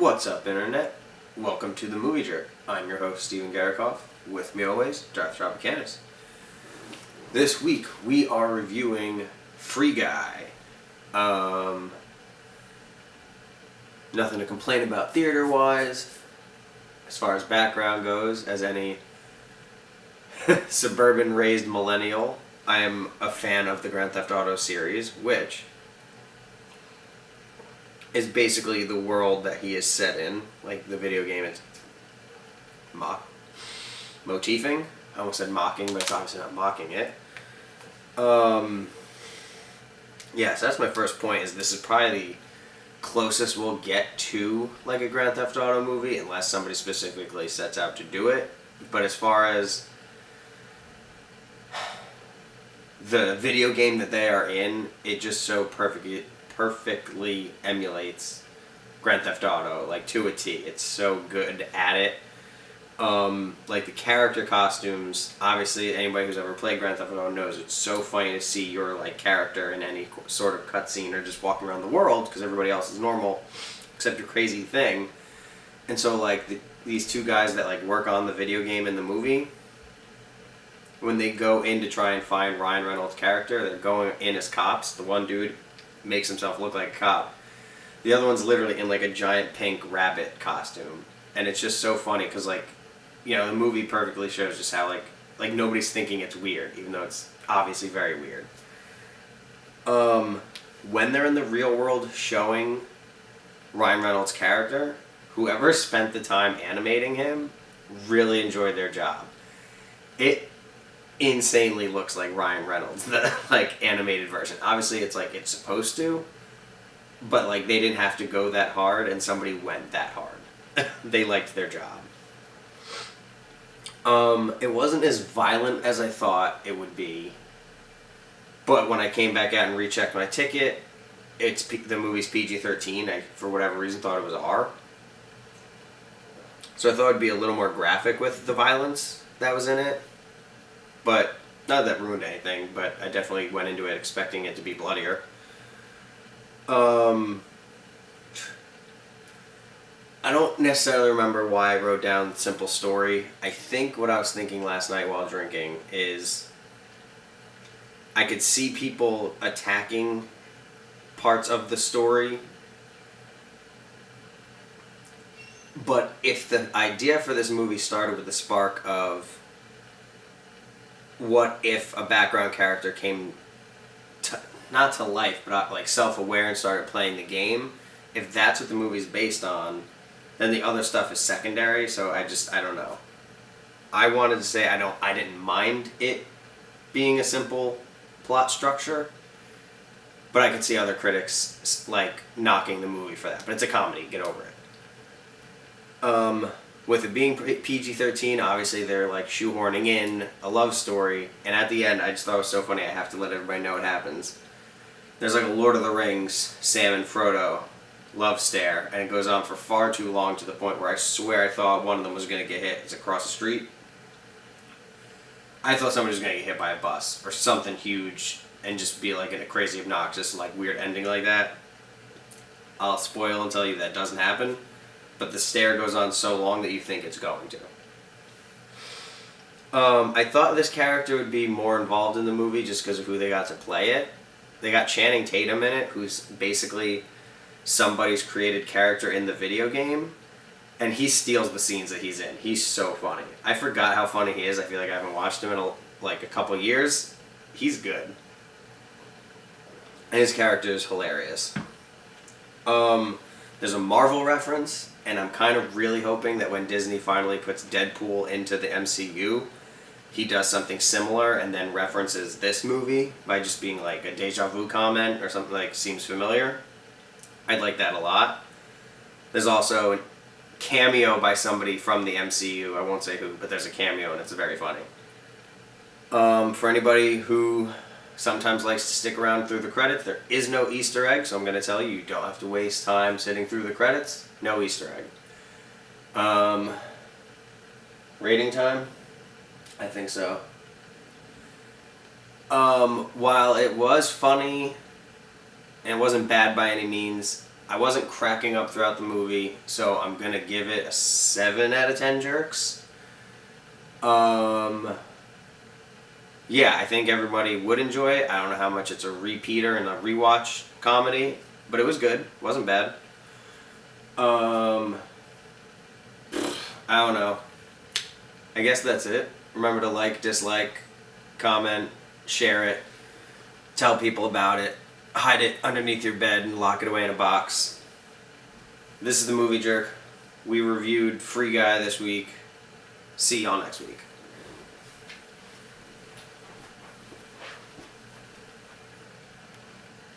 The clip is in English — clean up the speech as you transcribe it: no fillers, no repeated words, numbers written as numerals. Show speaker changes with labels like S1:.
S1: What's up, Internet? Welcome to the Movie Jerk. I'm your host, Steven Garikoff. With me always, Darth Tropicanis. This week, we are reviewing Free Guy. Nothing to complain about theater-wise, as far as background goes, as any suburban-raised millennial. I am a fan of the Grand Theft Auto series, which is basically the world that he is set in. Like the video game, it's motifing. I almost said mocking, but it's obviously not mocking it. Yeah, so that's my first point, is this is probably the closest we'll get to like a Grand Theft Auto movie, unless somebody specifically sets out to do it. But as far as the video game that they are in, it just so perfectly emulates Grand Theft Auto, like to a T. It's so good at it. Like the character costumes, obviously anybody who's ever played Grand Theft Auto knows it's so funny to see your like character in any sort of cutscene or just walking around the world because everybody else is normal except your crazy thing. And so like these two guys that like work on the video game in the movie, when they go in to try and find Ryan Reynolds' character, they're going in as cops. The one dude makes himself look like a cop. The other one's literally in like a giant pink rabbit costume. And it's just so funny because like, you know, the movie perfectly shows just how like nobody's thinking it's weird, even though it's obviously very weird. When they're in the real world showing Ryan Reynolds' character, whoever spent the time animating him really enjoyed their job. It insanely looks like Ryan Reynolds, the like animated version. Obviously it's like it's supposed to, but like they didn't have to go that hard and somebody went that hard. They liked their job. It wasn't as violent as I thought it would be, but when I came back out and rechecked my ticket, the movie's PG-13. I, for whatever reason, thought it was R. So I thought it'd be a little more graphic with the violence that was in it. But, not that ruined anything, but I definitely went into it expecting it to be bloodier. I don't necessarily remember why I wrote down simple story. I think what I was thinking last night while drinking is I could see people attacking parts of the story. But if the idea for this movie started with the spark of what if a background character came not to life, but like self-aware and started playing the game, if that's what the movie's based on, then the other stuff is secondary. So I don't know. I wanted to say I didn't mind it being a simple plot structure, but I could see other critics like knocking the movie for that. But it's a comedy, get over it. With it being PG-13, obviously they're like shoehorning in a love story, and at the end I just thought it was so funny, I have to let everybody know what happens. There's like a Lord of the Rings, Sam and Frodo love stare, and it goes on for far too long to the point where I swear I thought one of them was going to get hit. It's across the street. I thought somebody was going to get hit by a bus or something huge and just be like in a crazy obnoxious like weird ending like that. I'll spoil and tell you that doesn't happen. But the stare goes on so long that you think it's going to. I thought this character would be more involved in the movie just because of who they got to play it. They got Channing Tatum in it, who's basically somebody's created character in the video game, and he steals the scenes that he's in. He's so funny. I forgot how funny he is. I feel like I haven't watched him in a couple years. He's good. And his character is hilarious. There's a Marvel reference, and I'm kind of really hoping that when Disney finally puts Deadpool into the MCU, he does something similar and then references this movie by just being like a deja vu comment or something like seems familiar. I'd like that a lot. There's also a cameo by somebody from the MCU. I won't say who, but there's a cameo and it's very funny. For anybody who sometimes likes to stick around through the credits, there is no Easter egg, so I'm going to tell you, you don't have to waste time sitting through the credits. No Easter egg. Rating time? I think so. While it was funny, and it wasn't bad by any means, I wasn't cracking up throughout the movie, so I'm gonna give it a 7 out of 10 jerks. Yeah, I think everybody would enjoy it. I don't know how much it's a repeater and a rewatch comedy, but it was good. It wasn't bad. I don't know. I guess that's it. Remember to like, dislike, comment, share it, tell people about it, hide it underneath your bed and lock it away in a box. This is the Movie Jerk. We reviewed Free Guy this week. See y'all next week.